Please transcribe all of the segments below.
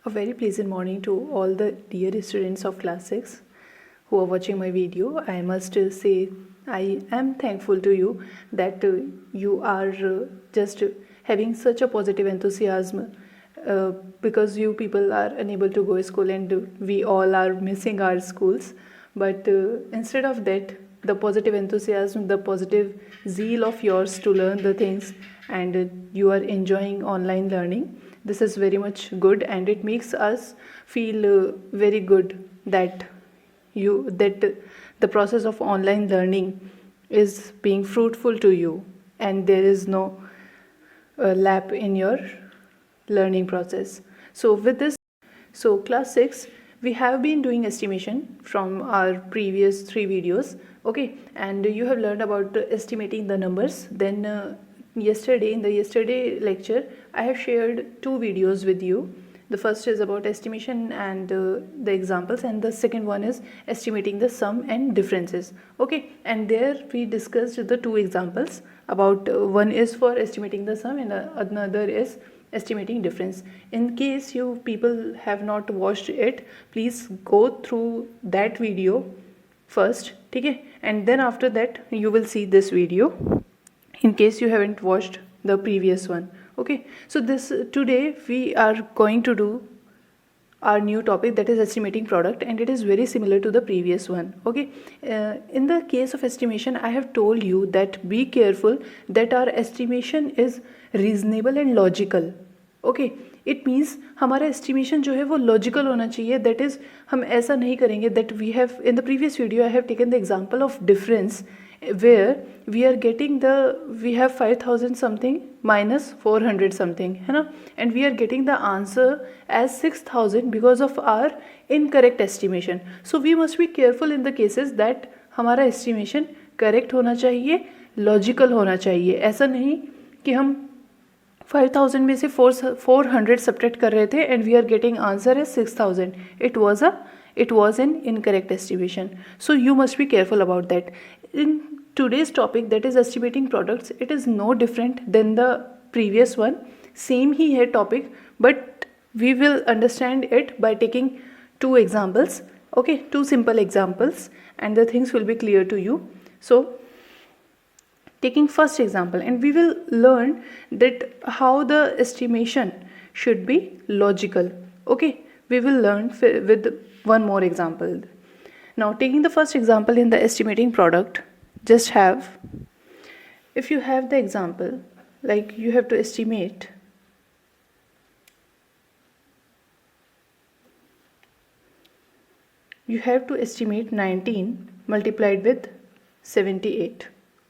A very pleasant morning to all the dear students of class 6 who are watching my video. I must say I am thankful to you that you are just having such a positive enthusiasm because you people are unable to go to school and we all are missing our schools. But instead of that, the positive enthusiasm, the positive zeal of yours to learn the things, and you are enjoying online learning. This is very much good, and it makes us feel very good that the process of online learning is being fruitful to you, and there is no lap in your learning process. So with this, class 6, we have been doing estimation from our previous 3 videos, okay, and you have learned about estimating the numbers. Then in the yesterday lecture, I have shared 2 videos with you. The first is about estimation and the examples, and the second one is estimating the sum and differences, okay, and there we discussed the 2 examples about one is for estimating the sum and another is estimating difference. In case you people have not watched it, please go through that video first, okay, and then after that you will see this video in case you haven't watched the previous one, okay. So this today we are going to do our new topic, that is estimating product, and it is very similar to the previous one, okay. In the case of estimation, I have told you that be careful that our estimation is reasonable and logical, okay. It means हमारा estimation जो है वो logical होना चाहिए. That is हम ऐसा नहीं करेंगे that we have in the previous video I have taken the example of difference where we are getting we have 5000 something minus 400 something, है ना, and we are getting the answer as 6000 because of our incorrect estimation. So we must be careful in the cases that हमारा estimation correct होना चाहिए, logical होना चाहिए. ऐसा नहीं कि हम 5000 में से 400 subtract कर रहे थे and we are getting answer as 6000. It was an incorrect estimation. So you must be careful about that. In today's topic, that is estimating products, it is no different than the previous one. Same ही है topic, but we will understand it by taking 2 examples, okay, 2 simple examples, and the things will be clear to you. So taking first example, and we will learn that how the estimation should be logical, okay. We will learn with one more example. Now taking the first example in the estimating product, just have, if you have the example like you have to estimate you have to estimate 19 multiplied with 78,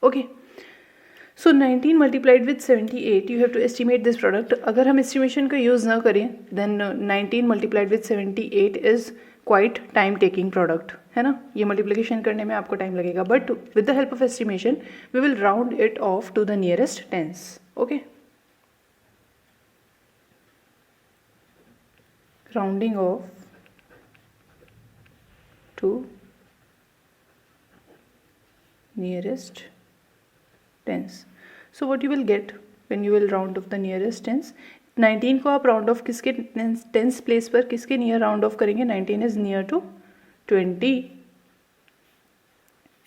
okay. So 19 multiplied with 78, you have to estimate this product. अगर हम estimation का use ना करें, then 19 multiplied with 78 is quite time taking product, है ना. ये multiplication करने में आपको time लगेगा, but with the help of estimation we will round it off to the nearest tens, okay. Rounding off to nearest tens. So what you will get when you will round off the nearest tens, 19 को आप round off किसके tens place पर किसके near round off करेंगे. 19 is near to 20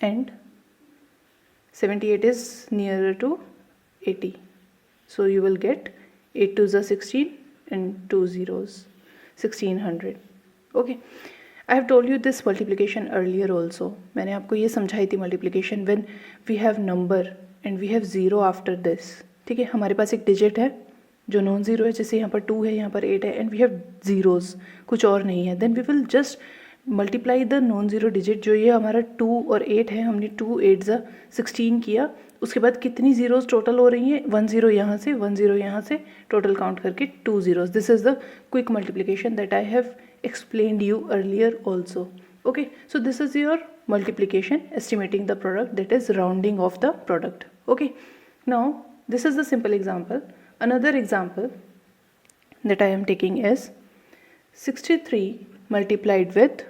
and 78 is nearer to 80. So you will get 8 to the 16 and 2 zeros, 1600, okay. I have told you this multiplication earlier also. मैंने आपको ये समझाई थी multiplication when we have number and we have 0 after this, ठीक है. हमारे पास एक digit है जो नॉन ज़ीरो है, जैसे यहाँ पर 2 है, यहाँ पर 8 है, and we have zeros, कुछ और नहीं है. Then we will just multiply the non zero digit, जो ये हमारा 2 और 8 है, हमने 2 8 16 किया. उसके बाद कितनी ज़ीरोज़ टोटल हो रही हैं, 1 0 यहाँ से, 1 0 यहाँ से, टोटल काउंट करके 2 zeros. This is the quick multiplication that I have explained you earlier also, okay. So this is your multiplication, estimating the product, that is rounding off the product, okay. Now this is the simple example. Another example that I am taking is 63 multiplied with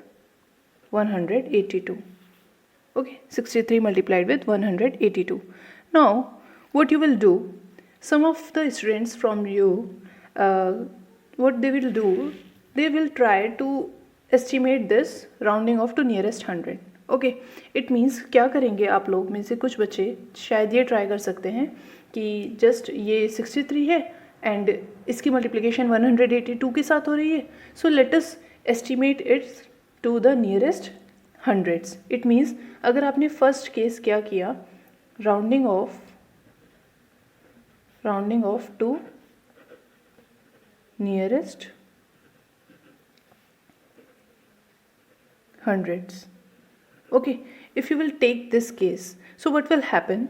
182, okay. 63 multiplied with 182. Now what you will do, some of the students from you what they will do, they will try to estimate this rounding off to nearest 100. Okay, it means क्या करेंगे आप लोग में से कुछ बच्चे शायद ये ट्राई कर सकते हैं कि जस्ट ये 63 है एंड इसकी मल्टीप्लिकेशन 182 के साथ हो रही है, so let us estimate it's to the nearest hundreds. It means अगर आपने फर्स्ट केस क्या किया, rounding off to nearest hundreds. Okay, if you will take this case, so what will happen,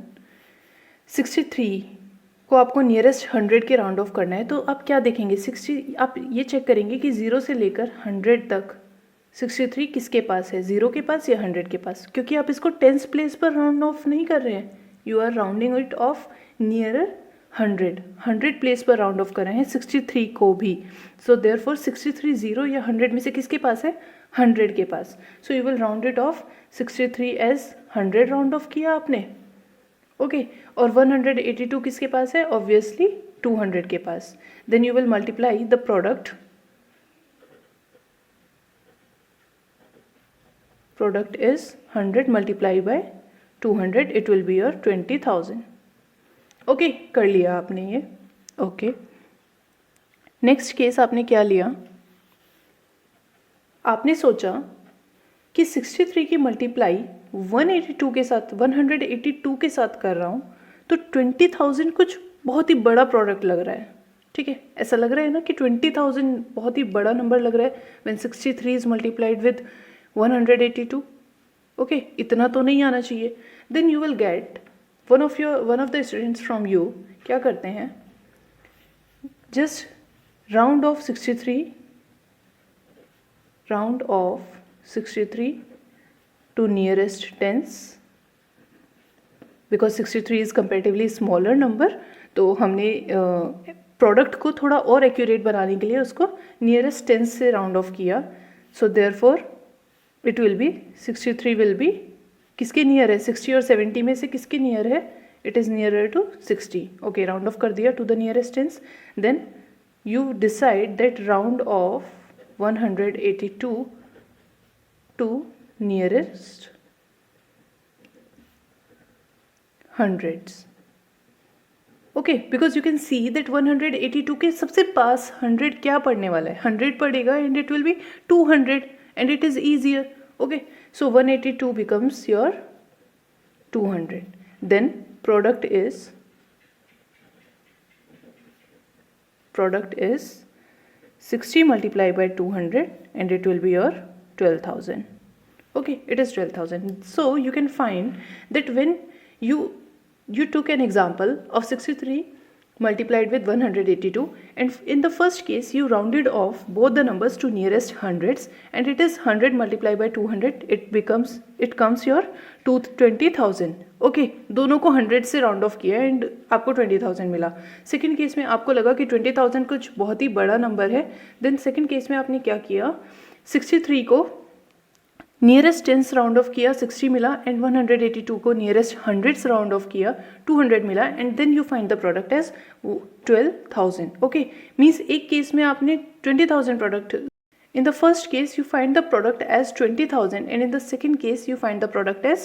63 को आपको नियरेस्ट 100 के राउंड ऑफ करना है, तो आप क्या देखेंगे, 60 आप ये चेक करेंगे कि 0 से लेकर 100 तक 63 किसके पास है, 0 के पास या 100 के पास, क्योंकि आप इसको टेंस प्लेस पर राउंड ऑफ नहीं कर रहे हैं, you are rounding it off nearer 100 place पर राउंड ऑफ कर रहे हैं 63 को भी. सो देयरफॉर 63 0 या 100 में से किसके पास है, 100 के पास. So you will round it off 63 as 100 round off किया आपने. ओके, और 182 किसके पास है, ऑब्वियसली 200 के पास. Then you will multiply the product is 100 multiply by 200, it will be your 20,000. Okay, कर लिया आपने ये. ओके, नेक्स्ट केस आपने क्या लिया, आपने सोचा कि 63 की मल्टीप्लाई 182 के साथ 182 के साथ कर रहा हूँ, तो 20,000 कुछ बहुत ही बड़ा प्रोडक्ट लग रहा है. ठीक है, ऐसा लग रहा है ना कि 20,000 बहुत ही बड़ा नंबर लग रहा है when 63 is multiplied with 182. Okay, इतना तो नहीं आना चाहिए. Then you will get one of the students from you क्या करते हैं, just round off 63 to nearest tens, because 63 is comparatively smaller number, तो हमने प्रोडक्ट को थोड़ा और एक्यूरेट बनाने के लिए उसको नियरेस्ट टेंस से राउंड ऑफ किया. So therefore it will be 63 will be किसके नियर है, 60 और 70 में से किसके नियर है, it is nearer to 60. Okay, round off कर दिया to the nearest tens. Then you decide that round off 182 to nearest hundreds. Okay, because you can see that 182 के सबसे पास 100 क्या पढ़ने वाला है, 100 पढ़ेगा and it will be 200 and it is easier. Okay, so 182 becomes your 200. Then product is 60 multiplied by 200 and it will be your 12,000. Okay, it is 12,000. So you can find that when you took an example of 63 multiplied with 182, and in the first case you rounded off both the numbers to nearest hundreds, and it is 100 multiplied by 200, it comes your 20,000. Okay, दोनों को 100 से round off किया and आपको 20,000 मिला. Second case में आपको लगा कि 20,000 कुछ बहुत ही बड़ा नंबर है. देन सेकेंड केस में आपने क्या किया, 63 को नियरेस्ट टेंस राउंड ऑफ किया, 60 मिला, एंड 182 को नियरेस्ट हंड्रेड्स राउंड ऑफ किया, 200 मिला, and then you find the product as 12,000. Okay, means एक केस में आपने 20,000 product, in the first case you find the product as 20,000 and in the second case you find the product as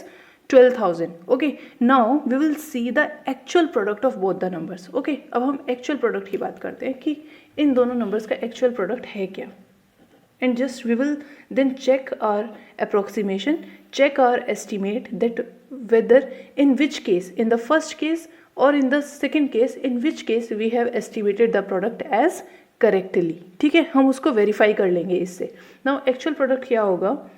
12,000. Okay, now we will see the actual product of both the numbers. Okay, अब हम actual product की बात करते हैं कि इन दोनों numbers का actual product है क्या, and just we will then check our approximation, check our estimate that whether in which case, in the first case or in the second case, in which case we have estimated the product as correctly. ठीक है, हम उसको verify कर लेंगे इससे. Now actual product क्या होगा,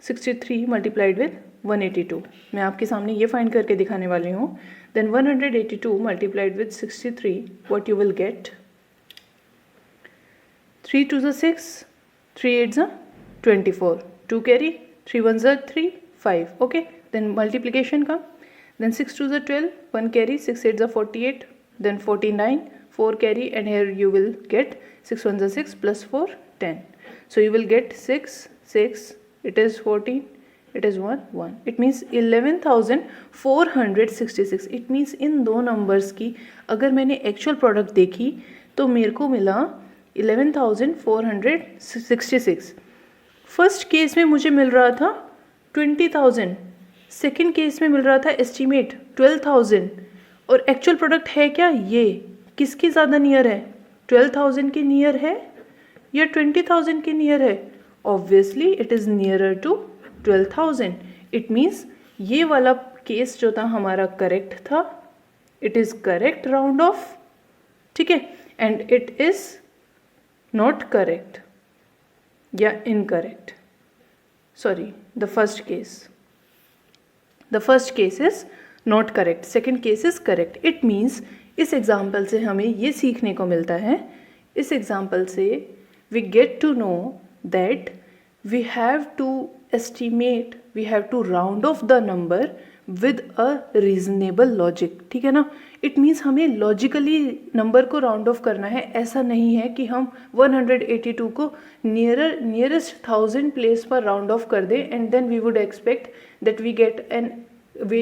63 multiplied with 182. मैं आपके सामने ये फाइंड करके दिखाने वाली हूँ. Then 182 multiplied with 63, what you will get, 3 2 6, 3 8 24, 2 carry, 3 1 3, 5. Okay, then multiplication का, then 6 2 12, 1 carry, 6 8 48, then 49, 4 carry, and here you will get 6 1 6 plus 4 10. So you will get 6 6, it is 14, it is 1 1. It means 11,466. It means इन दो numbers की अगर मैंने actual product देखी तो मेरे को मिला 11,466। फर्स्ट केस में मुझे मिल रहा था 20,000, सेकेंड केस में मिल रहा था एस्टीमेट 12,000, और एक्चुअल प्रोडक्ट है क्या, ये किसकी ज़्यादा नियर है, 12,000 के नियर है या 20,000 के नियर है? Obviously it is nearer to 12,000। It means ये वाला केस जो था हमारा करेक्ट था, it is correct round off, ठीक है, and it is not correct या incorrect, sorry, the first case is not correct, second case is correct. It means इस एग्जाम्पल से हमें ये सीखने को मिलता है, इस एग्जाम्पल से we get to know that we have to estimate, we have to round off the number with a reasonable logic, ठीक है ना। इट मीन्स हमें लॉजिकली नंबर को राउंड ऑफ करना है, ऐसा नहीं है कि हम 182 को नियरेस्ट 1000 प्लेस पर राउंड ऑफ कर दें and then we would expect that we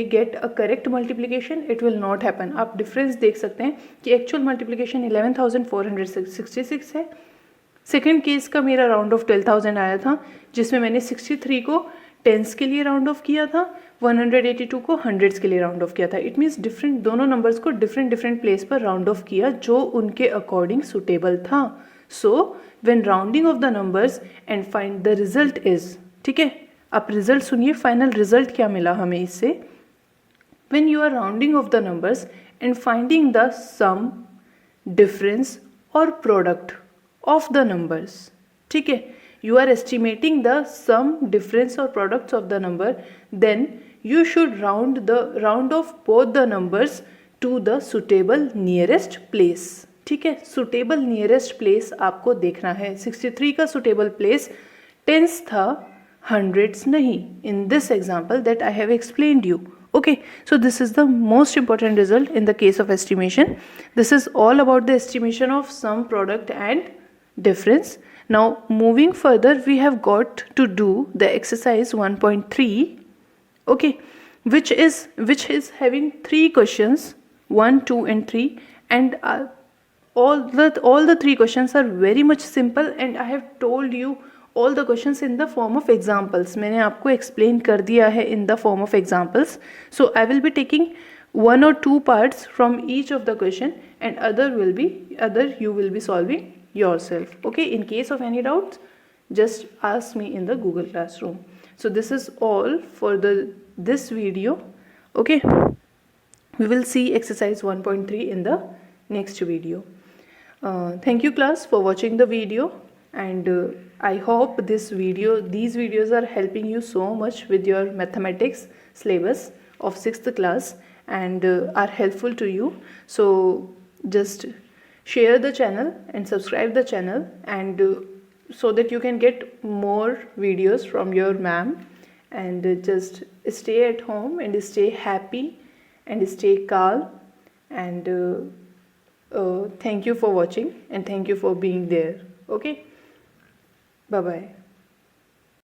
get a correct multiplication. It will not happen. आप डिफरेंस देख सकते हैं कि एक्चुअल मल्टीप्लिकेशन 11,466 है। सेकेंड केस का मेरा राउंड ऑफ 12,000 आया था, जिसमें मैंने 63 को टेंस के लिए राउंड ऑफ किया था, 182 को हंड्रेड्स के लिए राउंड ऑफ किया था। इट मीन्स डिफरेंट, दोनों नंबर्स को डिफरेंट प्लेस पर राउंड ऑफ किया जो उनके अकॉर्डिंग सुटेबल था। So when rounding off the numbers and find the result is, ठीक है, आप रिजल्ट सुनिए, फाइनल रिजल्ट क्या मिला हमें इससे। When you are rounding off the numbers and finding the sum, difference और प्रोडक्ट of the numbers, ठीक है, you are estimating the sum, difference or products of the number, then you should round off both the numbers to the suitable nearest place, ठीक है। suitable nearest place आपको देखना है। 63 का suitable place tens था, hundreds नहीं, in this example that I have explained you. Okay, so this is the most important result in the case of estimation. This is all about the estimation of sum, product and difference. Now moving further, we have got to do the exercise 1.3, okay, which is having 3 questions, 1, 2 and 3, and all the 3 questions are very much simple, and I have told you all the questions in the form of examples. मैंने आपको explain कर दिया है in the form of examples. So I will be taking 1 or 2 parts from each of the question, and other you will be solving yourself. Okay, in case of any doubts, just ask me in the Google Classroom. So this is all for this video. Okay, we will see exercise 1.3 in the next video. Thank you class for watching the video, and I hope these videos are helping you so much with your mathematics syllabus of 6th class and are helpful to you. So just share the channel and subscribe the channel, and so that you can get more videos from your ma'am, and just stay at home and stay happy and stay calm, and thank you for watching and thank you for being there. Okay, bye bye.